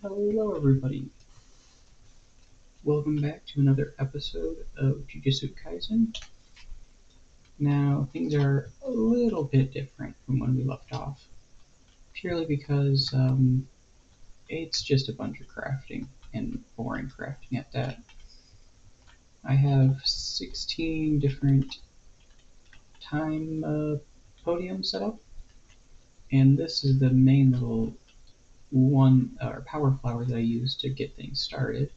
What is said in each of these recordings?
Hello everybody, welcome back to another episode of Jujutsu Kaisen. Now, things are a little bit different from when we left off, purely because it's just a bunch of crafting, and boring crafting at that. I have 16 different time podiums set up, and this is the main little one, or power flower that I use to get things started.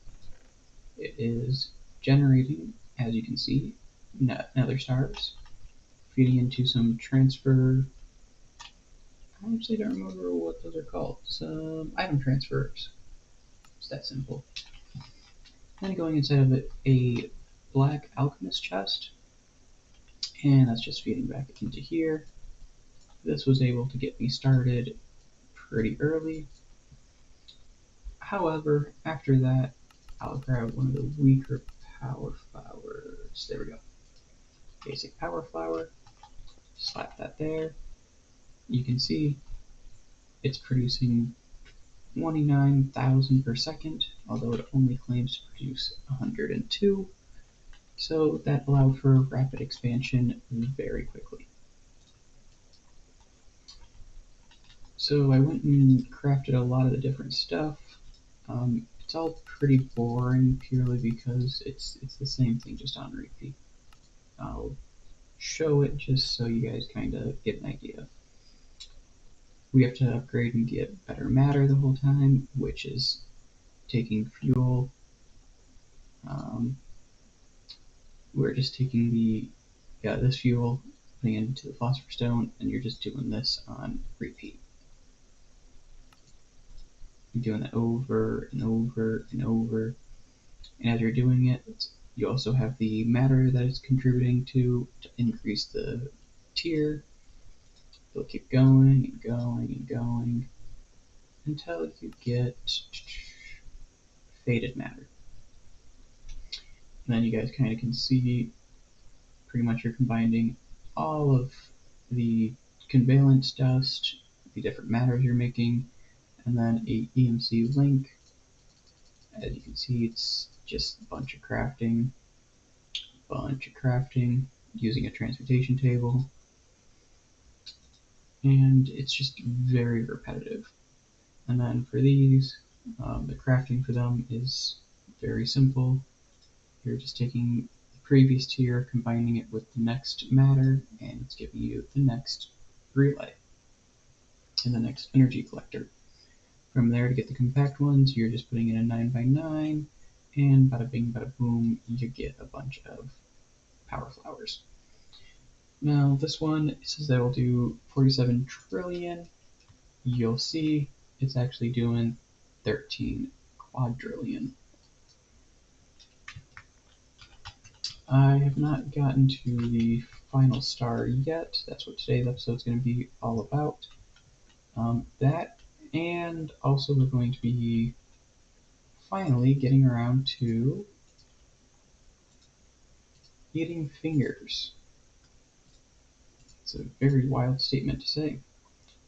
It is generating, as you can see, nether stars, feeding into some transfer. I actually don't remember what those are called. Some item transfers. It's that simple. Then going inside of it, a black alchemist chest, and that's just feeding back into here. This was able to get me started pretty early. However, after that, I'll grab one of the weaker power flowers. There we go. Basic power flower. Slap that there. You can see it's producing 29,000 per second, although it only claims to produce 102, so that allowed for rapid expansion very quickly. So I went and crafted a lot of the different stuff. It's all pretty boring purely because it's the same thing just on repeat. I'll show it just so you guys kind of get an idea. We have to upgrade and get better matter the whole time, which is taking fuel. We're just taking this fuel, putting it into the philosopher's stone, and you're just doing this on repeat. You're doing that over and over and over, and as you're doing it, you also have the matter that it's contributing to increase the tier. You'll keep going and going and going until you get faded matter. And then you guys kind of can see pretty much you're combining all of the convalence dust, the different matters you're making, and then a EMC link. As you can see, it's just a bunch of crafting, using a transmutation table, and it's just very repetitive. And then for these, the crafting for them is very simple. You're just taking the previous tier, combining it with the next matter, and it's giving you the next relay and the next energy collector. From there, to get the compact ones, you're just putting in a 9x9, and bada bing, bada boom, you get a bunch of power flowers. Now, this one says that will do 47 trillion. You'll see it's actually doing 13 quadrillion. I have not gotten to the final star yet. That's what today's episode is going to be all about. That, and also we're going to be finally getting around to eating fingers. It's a very wild statement to say,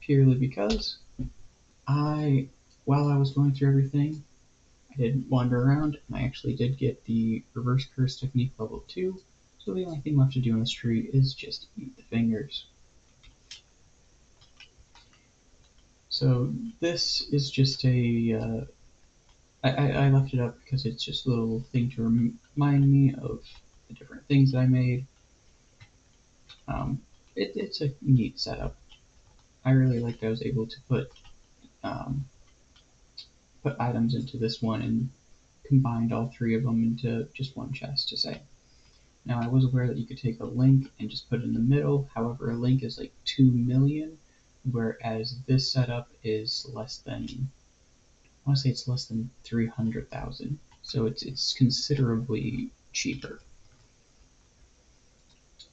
purely because while I was going through everything, I didn't wander around, and I actually did get the reverse curse technique level 2, so the only thing left to do in this tree is just eat the fingers. So this is just I left it up because it's just a little thing to remind me of the different things that I made. It's a neat setup. I really liked I was able to put items into this one and combined all three of them into just one chest to say. Now, I was aware that you could take a link and just put it in the middle. However, a link is like 2 million, whereas this setup is less than, I want to say it's less than 300,000. So it's considerably cheaper.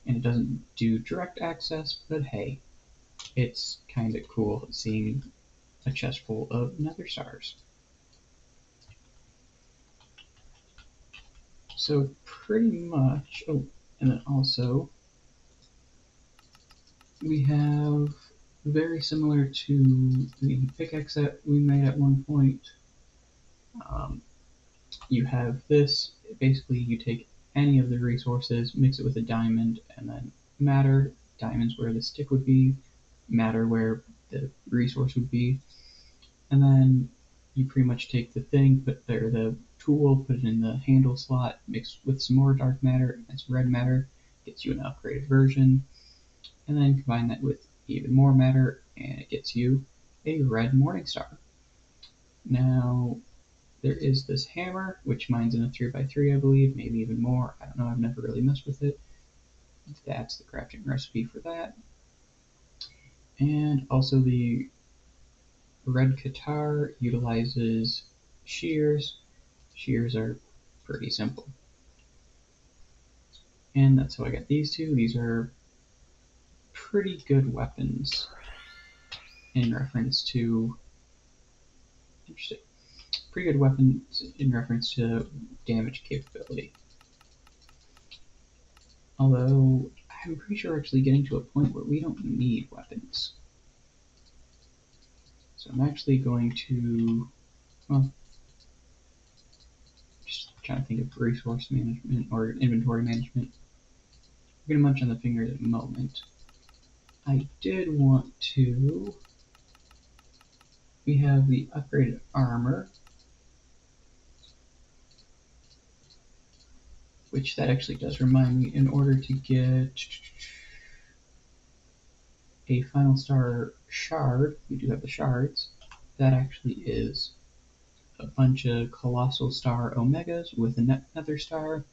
And it doesn't do direct access, but hey, it's kind of cool seeing a chest full of nether stars. So pretty much, oh, and then also we have very similar to the pickaxe that we made at one point. You have this. Basically, you take any of the resources, mix it with a diamond, and then matter. Diamonds where the stick would be, matter where the resource would be, and then you pretty much take the thing, put there the tool, put it in the handle slot, mix with some more dark matter, and some red matter, gets you an upgraded version, and then combine that with even more matter, and it gets you a red morning star. Now, there is this hammer, which mines in a 3x3, I believe, maybe even more. I don't know, I've never really messed with it. That's the crafting recipe for that. And also the red Qatar utilizes shears. Shears are pretty simple. And that's how I got these two. These are pretty good weapons in reference to... Interesting. Pretty good weapons in reference to damage capability. Although, I'm pretty sure we're actually getting to a point where we don't need weapons. So I'm actually going to, well, just trying to think of resource management or inventory management. I'm going to munch on the finger at the moment. I did want to, we have the upgraded armor, which that actually does remind me, in order to get a final star shard, we do have the shards, that actually is a bunch of colossal star omegas with a nether star.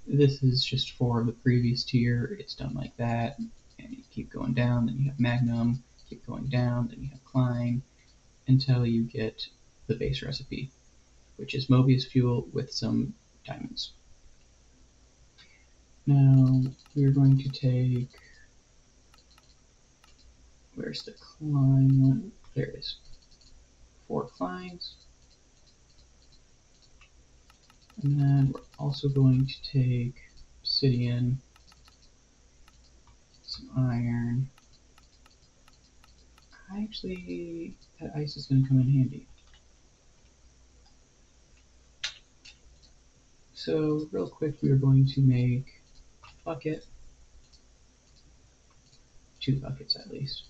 This is just for the previous tier. It's done like that, and you keep going down, then you have magnum, keep going down, then you have climb, until you get the base recipe, which is Mobius fuel with some diamonds. Now, we're going to take, where's the climb one? There it is. 4 climbs. And then we're also going to take obsidian, some iron. Actually, that ice is going to come in handy. So, real quick, we are going to make a bucket. 2 buckets at least.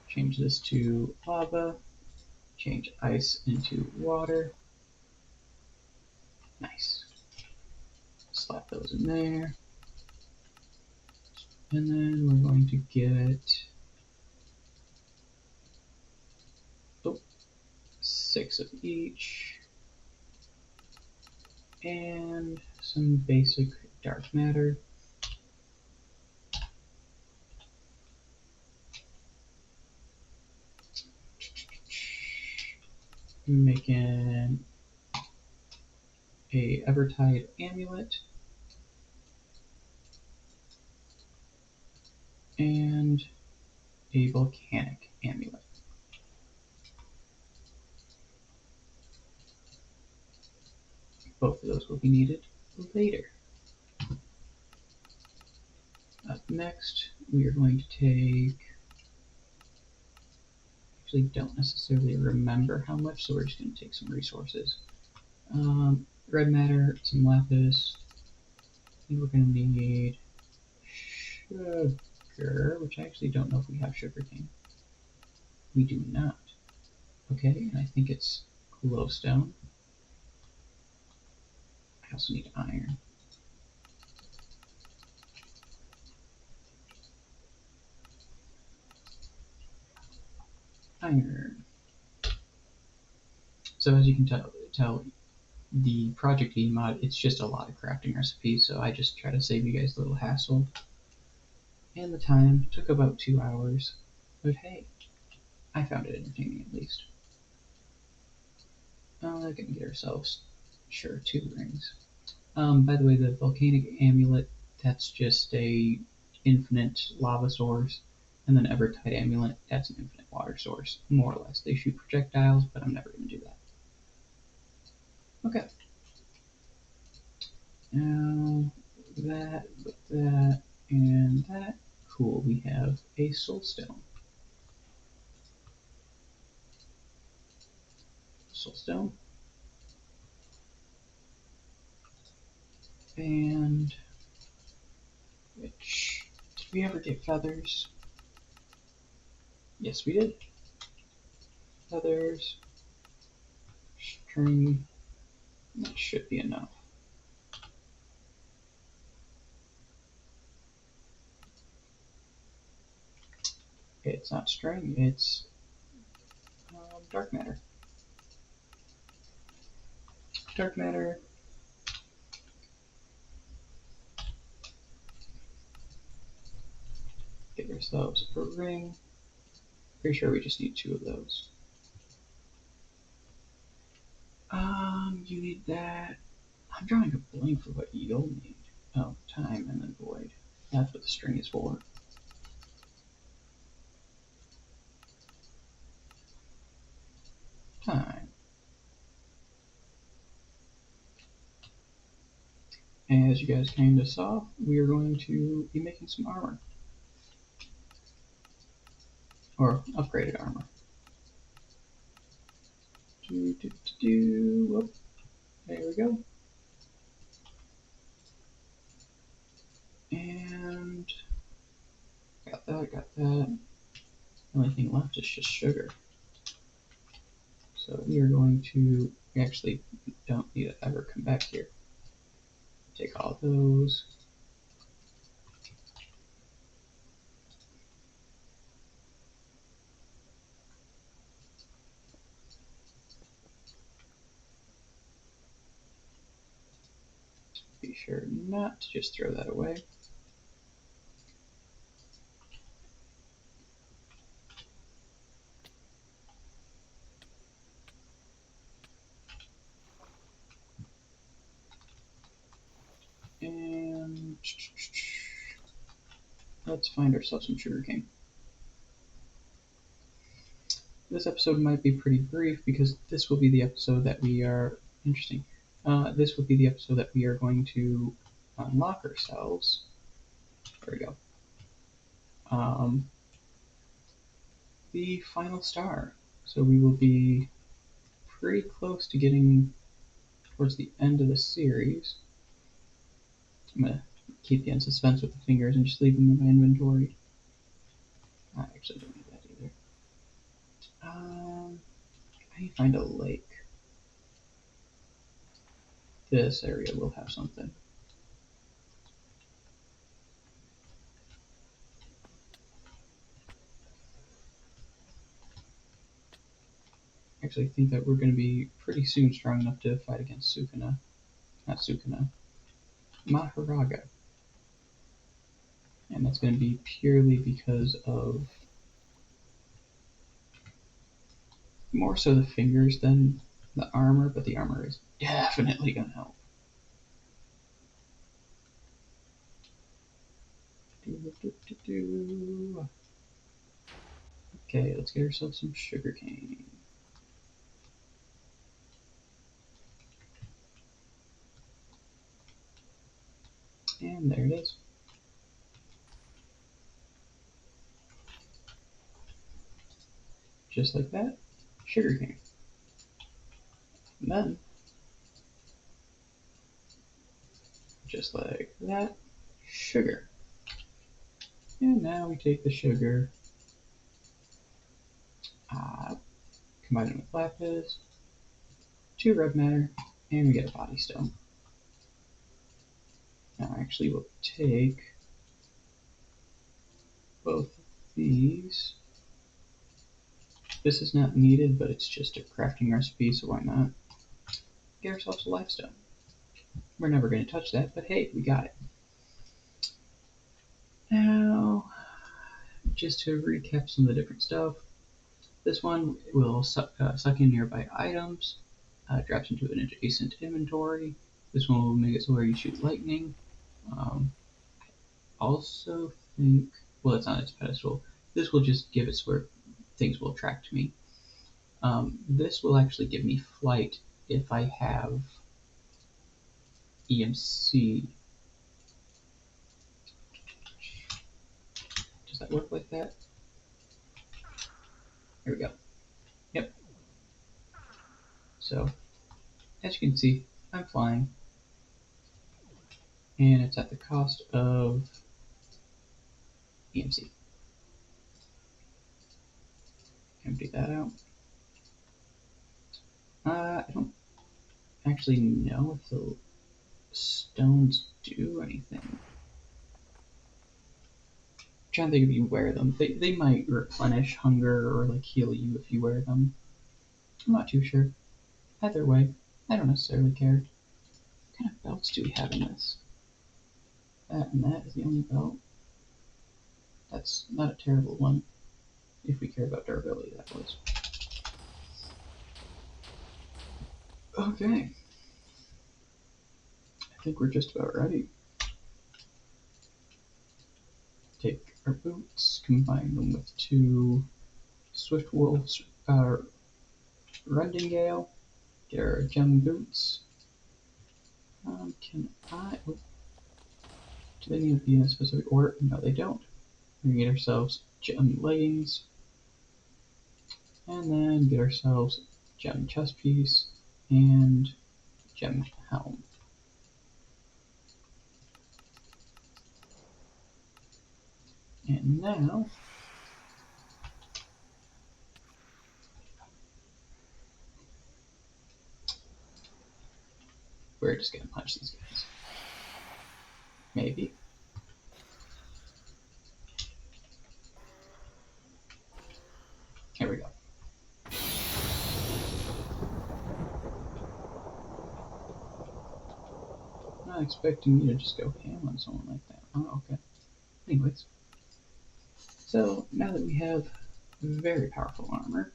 Change this to lava. Change ice into water. Nice. Slap those in there. And then we're going to get 6 of each. And some basic dark matter. Making a Evertide amulet. And a volcanic amulet. Both of those will be needed later. Up next, we are going to take, actually don't necessarily remember how much, so we're just going to take some resources. Red matter, some lapis, and we're going to need sugar, which I actually don't know if we have sugar cane. We do not. Okay, and I think it's glowstone. I also need iron. Iron. So as you can tell, the Project E mod, it's just a lot of crafting recipes, so I just try to save you guys a little hassle. And the time took about 2 hours, but hey, I found it entertaining at least. We're gonna get ourselves, sure, 2 rings. By the way, the volcanic amulet, that's just a infinite lava source, and then Evertide amulet, that's an infinite water source, more or less. They shoot projectiles, but I'm never gonna do that. Okay. Now, that, with that, and that. Cool, we have a soul stone. crystal stone. And which, did we ever get feathers? Yes, we did. Feathers, string, that should be enough. Okay, it's not string, it's dark matter. Dark matter. Get ourselves a ring. Pretty sure we just need 2 of those. You need that. I'm drawing a blank for what you'll need. Oh, time and then void. That's what the string is for. Time. As you guys kind of saw, we are going to be making some armor. Or upgraded armor. Whoop. There we go. And got that, got that. The only thing left is just sugar. So we are going to, we actually don't need to ever come back here. Take all those. Be sure not to just throw that away. And let's find ourselves some sugarcane. This episode might be pretty brief because this will be the episode that we are interesting. This will be the episode that we are going to unlock ourselves. There we go. The final star. So we will be pretty close to getting towards the end of the series. I'm gonna keep you in suspense with the fingers and just leave them in my inventory. I actually don't need that either. I need to find a lake. This area will have something. Actually, I think that we're going to be pretty soon strong enough to fight against Sukuna. Not Sukuna. Maharaga. And that's going to be purely because of more so the fingers than the armor, but the armor is definitely going to help. Okay, let's get ourselves some sugarcane. And there it is. Just like that, sugarcane. And then, just like that, sugar. And now we take the sugar, combine it with lapis, 2 red matter, and we get a body stone. Now actually we'll take both of these. This is not needed, but it's just a crafting recipe, so why not? Get ourselves a lifestone. We're never going to touch that, but hey, we got it. Now, just to recap some of the different stuff, this one will suck in nearby items, drops into an adjacent inventory. This one will make it so where you shoot lightning. I also think, well, it's on its pedestal. This will just give it where things will attract me. This will actually give me flight if I have EMC. Does that work like that? There we go. Yep. So, as you can see, I'm flying. And it's at the cost of EMC. Empty that out. I don't actually know if the stones do anything. I'm trying to think if you wear them. They might replenish hunger or like heal you if you wear them. I'm not too sure. Either way, I don't necessarily care. What kind of belts do we have in this? That and that is the only belt. That's not a terrible one. If we care about durability, that was. Okay. I think we're just about ready. Take our boots, combine them with 2 Swift Wolves, Rendingale, get our gem boots. Can I... Oh, do they need to be in a specific order? No, they don't. We can get ourselves gem leggings, and then get ourselves gem chest piece and gem helm. And now we're just gonna punch these guys. Maybe. Here we go. Not expecting you to just go ham on someone like that. Oh, okay. Anyways. So, now that we have very powerful armor,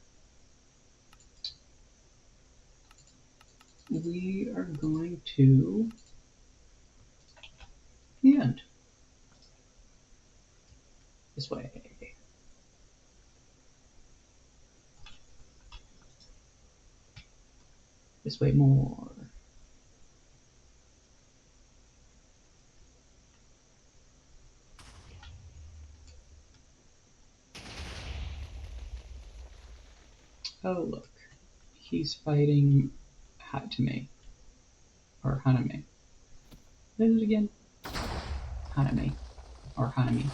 we are going to the end. This way. This way more. Oh, look. He's fighting Hatame. Or Haname. What is it again? Haname. Or Hanami.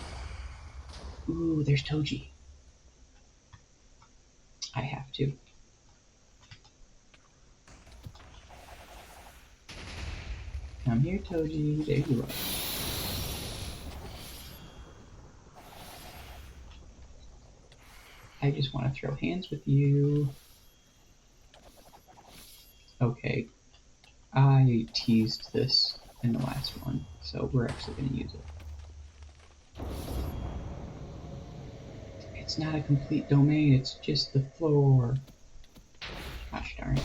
Ooh, there's Toji. I have to. Come here, Toji. There you are. I just want to throw hands with you. Okay. I teased this in the last one, so we're actually going to use it. It's not a complete domain, it's just the floor. Gosh darn it.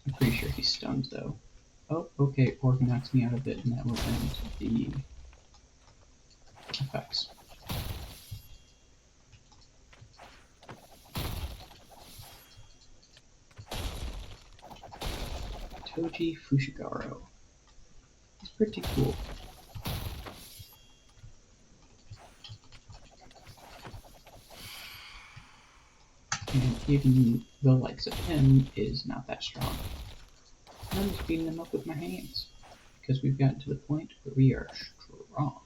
I'm pretty sure he's stunned though. Oh, okay, Orc knocks me out of it, and that will end the effects. Toji Fushigaro. He's pretty cool. And even the likes of him is not that strong. I'm just beating them up with my hands, because we've gotten to the point where we are strong.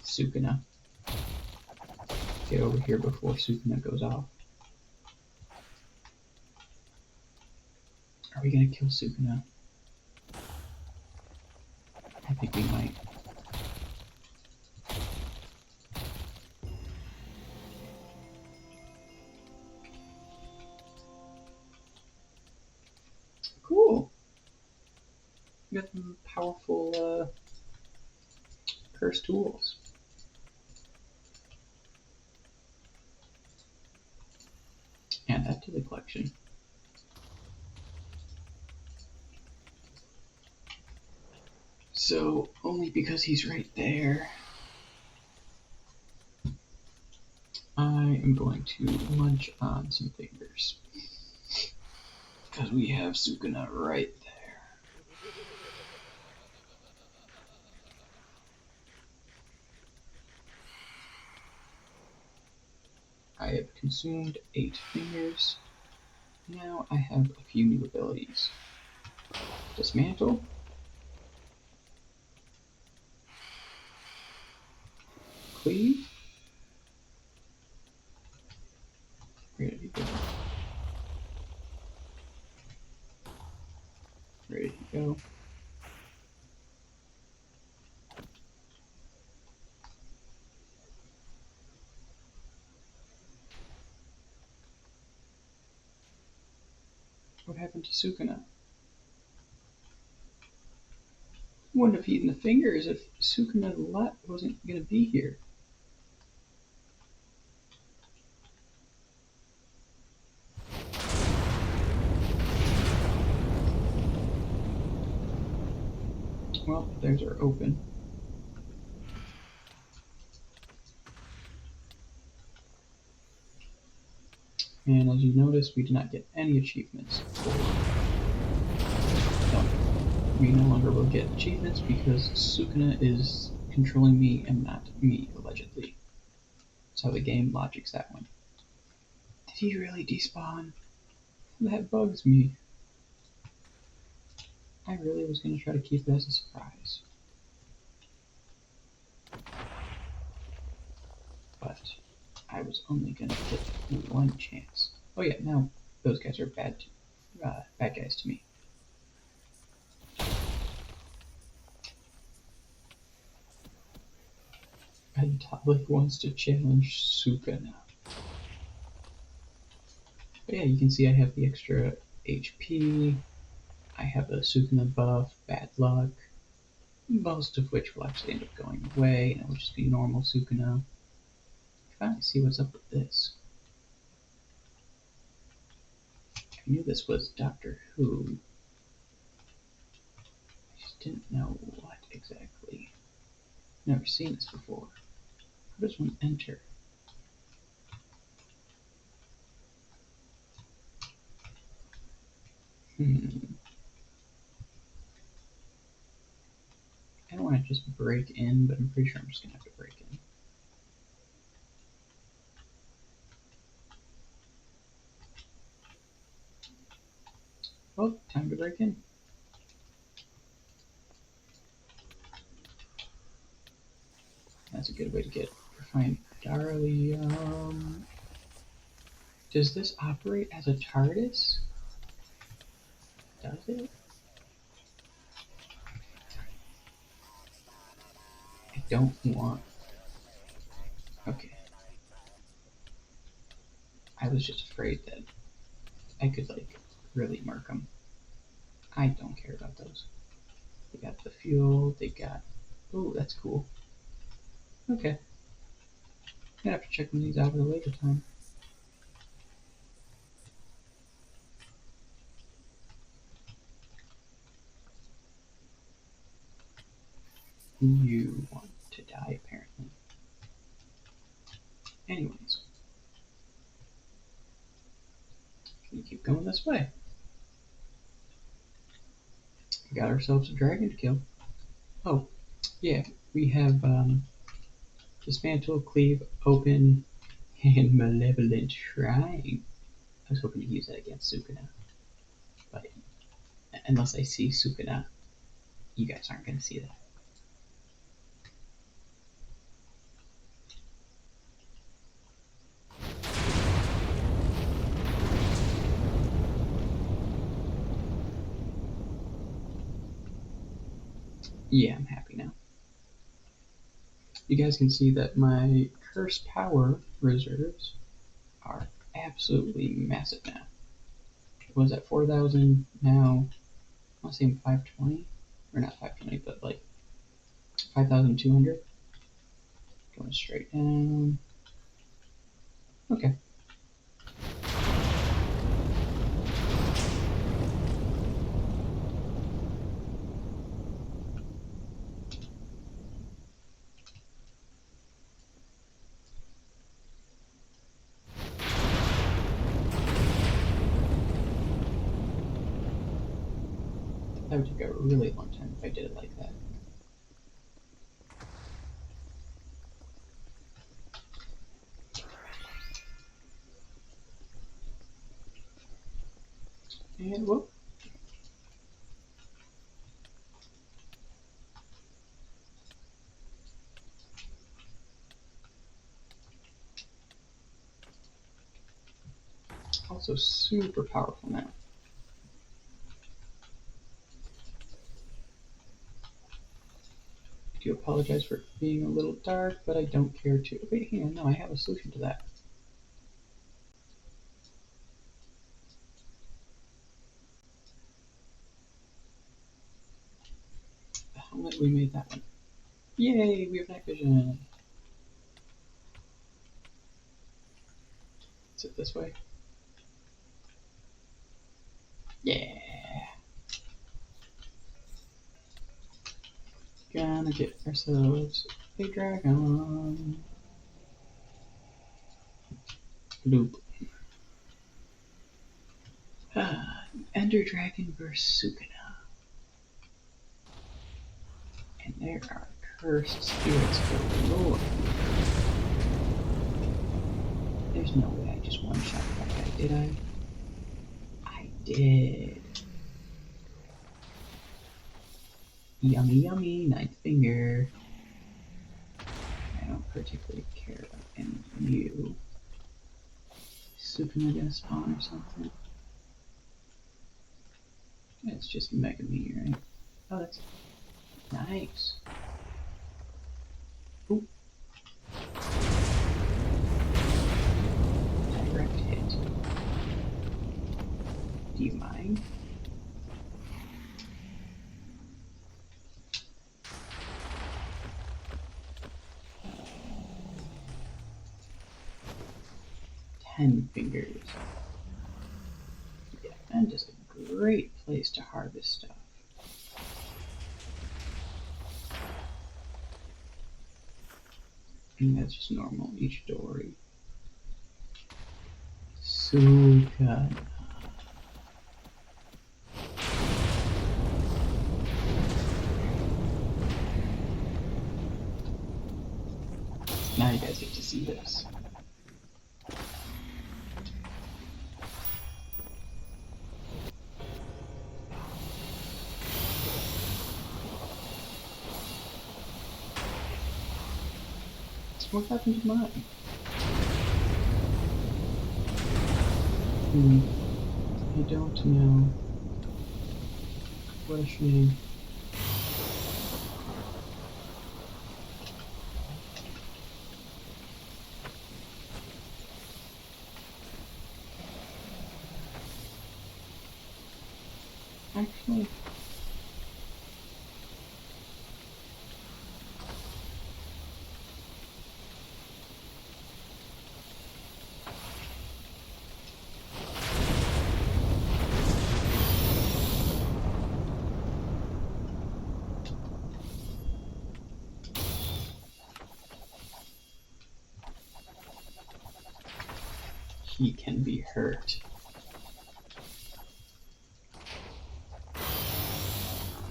Sukuna. Get over here before Sukuna goes off. Are we gonna kill Sukuna? I think we might. Cool. We got some powerful cursed tools. Add that to the collection. So, only because he's right there, I am going to munch on some fingers. Because we have Sukuna right there. I have consumed 8 fingers. Now I have a few new abilities. Dismantle. Cleave. Ready to go. Ready to go. What happened to Sukuna? Wouldn't have eaten the fingers if Sukuna wasn't going to be here. Well, there's our open. And as you notice, we did not get any achievements. No, we no longer will get achievements because Sukuna is controlling me and not me, allegedly. That's how the game logics that one. Did he really despawn? That bugs me. I really was going to try to keep it as a surprise. But I was only going to get one chance. Oh yeah, now those guys are bad guys to me. And Talik wants to challenge Sukuna. But yeah, you can see I have the extra HP. I have a Sukuna buff, bad luck, most of which will actually end up going away, and it will just be normal Sukuna. Finally see what's up with this. I knew this was Doctor Who. I just didn't know what exactly. Never seen this before. How does one enter? I don't want to just break in, but I'm pretty sure I'm just going to have to break in. Well, time to break in. That's a good way to get refined Darlium. Does this operate as a TARDIS? Does it? I don't want... Okay. I was just afraid that I could, like, really murk them. I don't care about those. They got the fuel, they got... Ooh, that's cool. Okay. I'm gonna have to check these out at a later time. You want to die, apparently. Anyways. Can you keep going this way? We got ourselves a dragon to kill. Oh, yeah, we have Dismantle, Cleave, Open, and Malevolent Shrine. I was hoping to use that against Sukuna. But unless I see Sukuna, you guys aren't going to see that. Yeah, I'm happy now. You guys can see that my curse power reserves are absolutely massive now. It was at 4,000, now I want to say I'm 520, or not 520, but like 5,200. Going straight down. Okay. That would take a really long time if I did it like that. And whoop. Also super powerful now. I do apologize for being a little dark, but I don't care to. Wait, hang on, no, I have a solution to that. The helmet, we made that one. Yay, we have night vision. Is it this way? Yeah. Gonna get ourselves a dragon. Bloop. Ender Dragon vs. Sukuna. And there are cursed spirits galore. There's no way I just one-shot that guy, did I? I did. Yummy, yummy, ninth finger. I don't particularly care about any of you. Sukuna gonna spawn or something? It's just Mega Me, right? Oh, that's nice. Ooh. Direct hit. Do you mind? Ten fingers. Yeah, and just a great place to harvest stuff. And that's just normal Ichidori. Sukuna. Now you guys get to see this. What happened to mine? I don't know. What a shame. Actually, he can be hurt.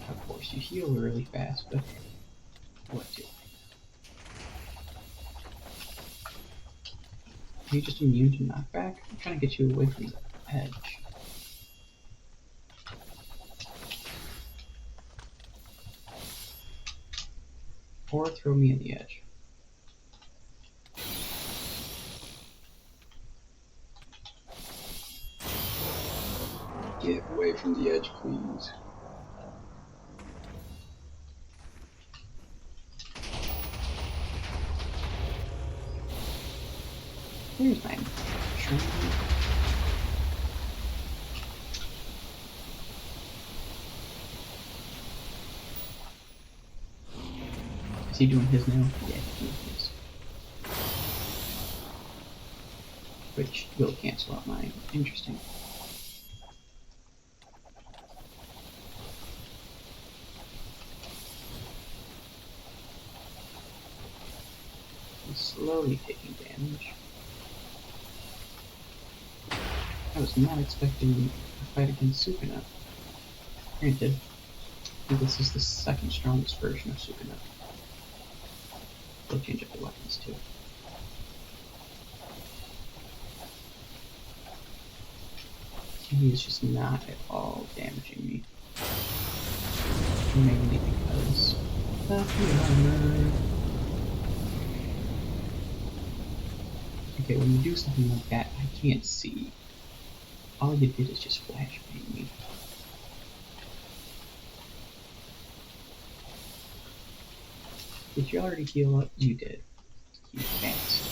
Of course, you heal really fast, but what do Are you just immune to knockback? I'm trying to get you away from the edge. Or throw me in the edge. Get away from the edge, please. Here's my train. Is he doing his now? Yeah, he's doing his. Which will cancel out mine. Interesting. He's slowly taking damage. I was not expecting a fight against Sukuna. Granted, think this is the second strongest version of Sukuna. They'll change up the weapons too. He is just not at all damaging me. Mainly because of the armor. Okay, when you do something like that, I can't see. All you did is just flashbang me. Did you already heal up? You did. You fast.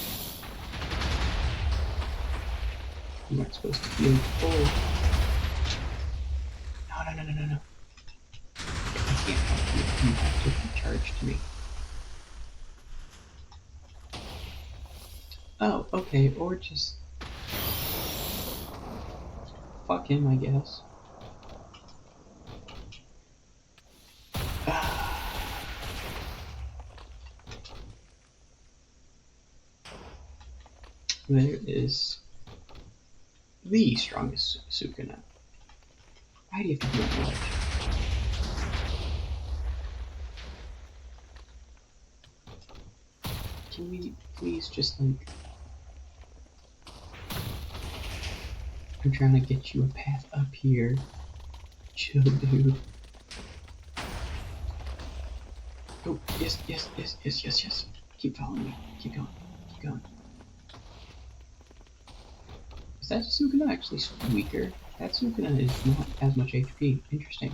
You weren't supposed to heal full. No. I can't help you. You have to be charged to me. Oh, okay, or just fuck him, I guess. There is the strongest Sukuna. Why do you have to do it large? Can we please just like... I'm trying to get you a path up here. Chill, dude. Oh, yes. Keep following me. Keep going. Is that Sukuna actually weaker? That Sukuna is not as much HP. Interesting.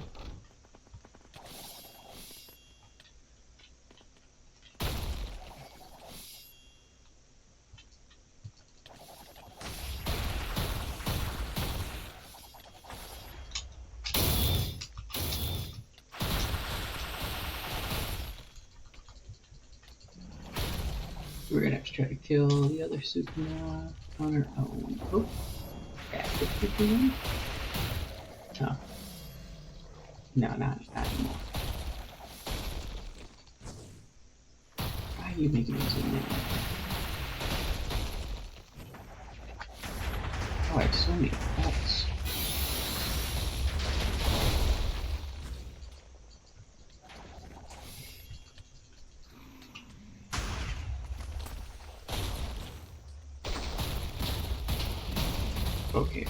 We're gonna have to try to kill the other Sukuna on our own. Oh, active Sukuna? Oh. No, not anymore. Why are you making me zoom in? Oh, I have so many faults. Okay.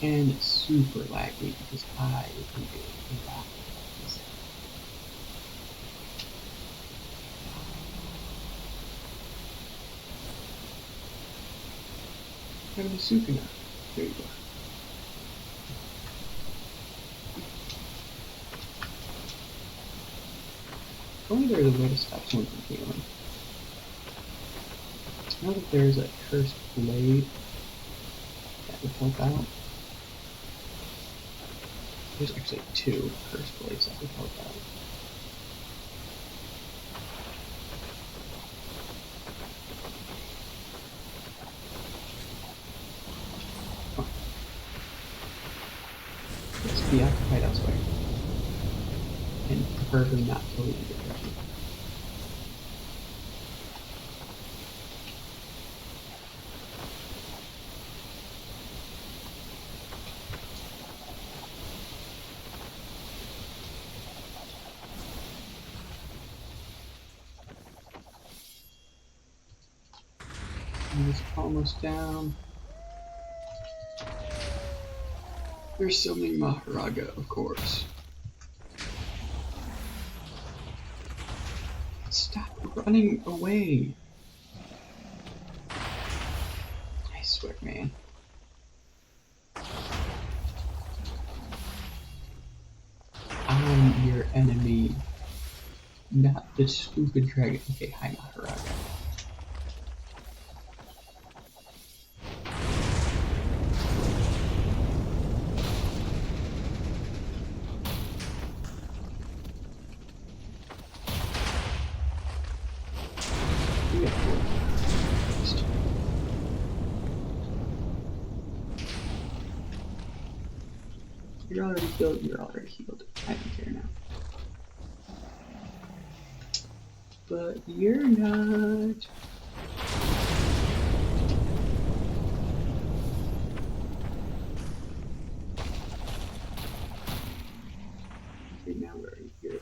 And it's super laggy because I can do a lot of this. Having a Sukuna. There you go. If only there's a way to stop someone from healing. Now that there's a cursed blade that would help out. There's actually two cursed blades that would help out. Oh. Let's be occupied elsewhere. And preferably not totally under pressure. He's almost down. There's summoning Maharaga, of course. Stop running away! I swear, man. I'm your enemy, not the stupid dragon. Okay, hi Maharaga. You're already healed, I don't care now. But you're not. Okay, now where are you? Here.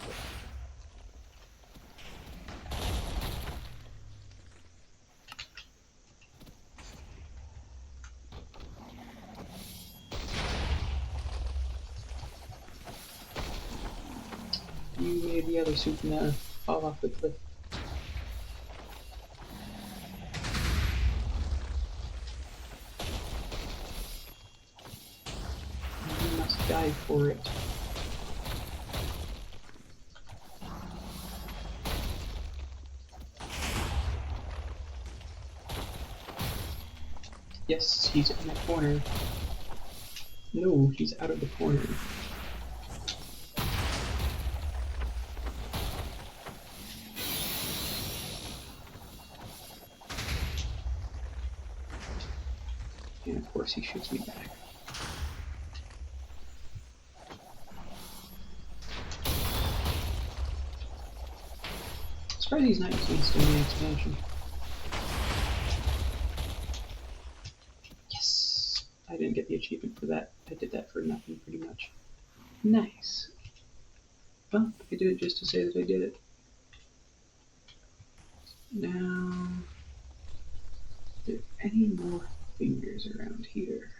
You made the other Sukuna fall off the cliff. You must die for it. Yes, he's in the corner. No, he's out of the corner. And of course he shoots me back. Surprised he's not using Stony expansion. Yes! I didn't get the achievement for that. I did that for nothing, pretty much. Nice. Well, I did it just to say that I did it. Now, are there any more fingers around here?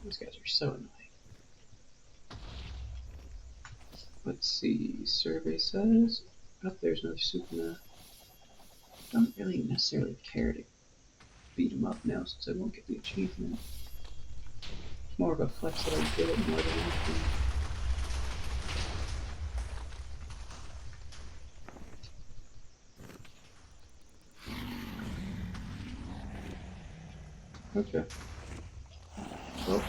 These guys are so annoying. Let's see, survey says, oh, there's no Sukuna. Don't really necessarily care to beat him up now since I won't get the achievement. It's more of a flex that I did it more than anything. Okay. Well.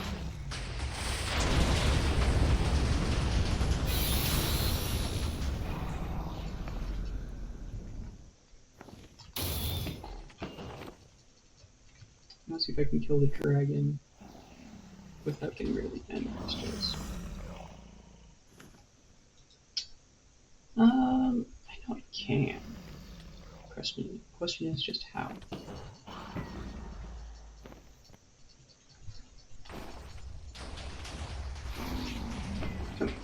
Let's see if I can kill the dragon without getting rid of the end crystals. I know I can. Question is just how. Come here.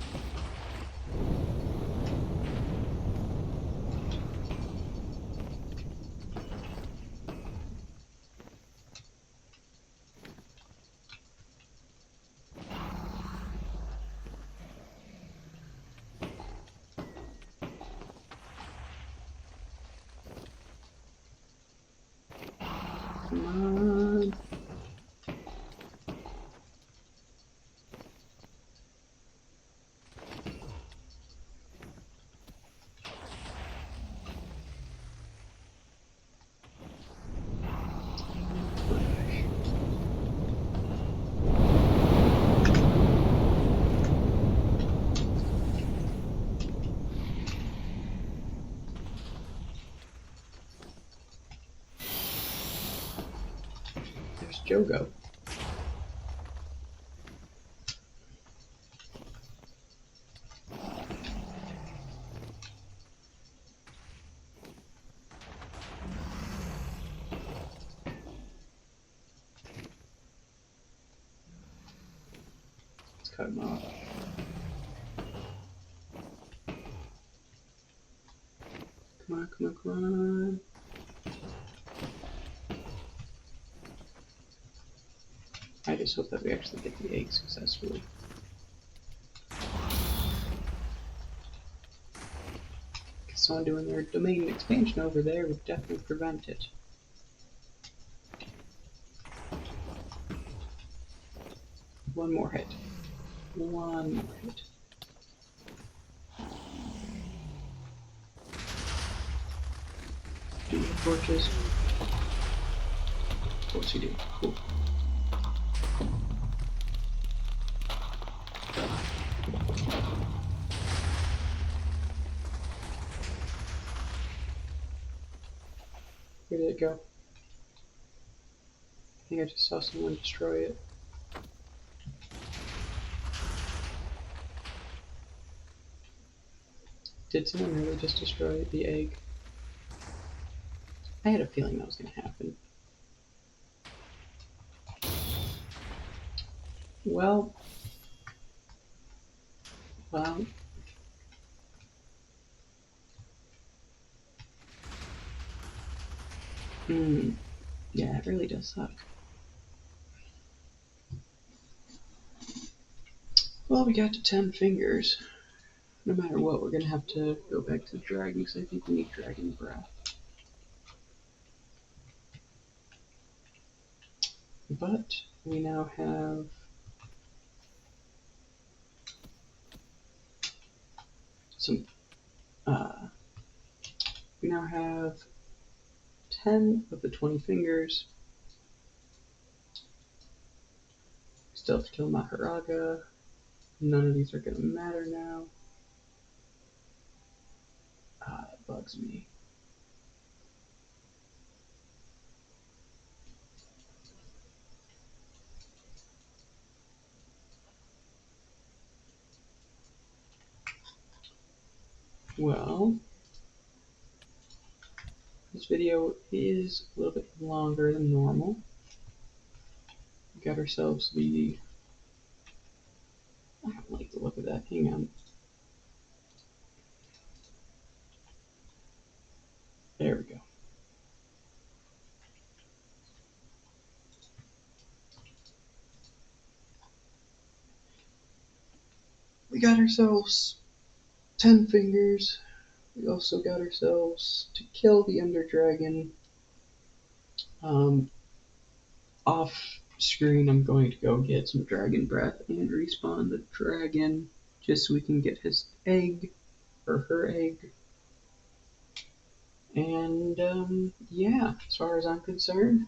Come on. There's Jogo. Let's cut him off. Come on, come on, come on. I just hope that we actually get the egg successfully. Because someone doing their domain expansion over there would definitely prevent it. One more hit. One more hit. Do you have torches? Of course you do. Cool. Where did it go? I think I just saw someone destroy it. Did someone really just destroy the egg? I had a feeling that was going to happen. Well. Yeah, it really does suck. Well, we got to 10 fingers. No matter what, we're going to have to go back to the dragon because I think we need dragon breath. But we now have some. We now have 10 of the 20 fingers. Still have to kill Maharaga. None of these are going to matter now. It bugs me. Well, this video is a little bit longer than normal. We got ourselves the... I don't like the look of that. Hang on. There we go. We got ourselves 10 fingers. We also got ourselves to kill the Ender Dragon. Off screen, I'm going to go get some dragon breath and respawn the dragon just so we can get his egg, or her egg. And yeah, as far as I'm concerned,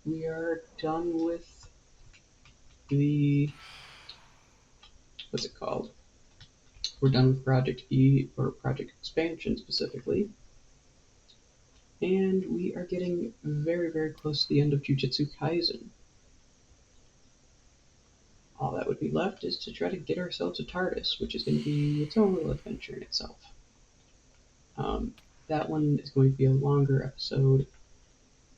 we are done with the, what's it called? We're done with Project E, or Project Expansion specifically. And we are getting very, very close to the end of Jujutsu Kaisen. All that would be left is to try to get ourselves a TARDIS, which is going to be its own little adventure in itself. That one is going to be a longer episode,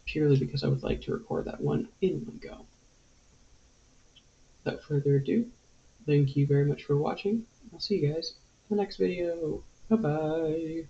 purely because I would like to record that one in one go. Without further ado, thank you very much for watching. I'll see you guys in the next video. Bye-bye.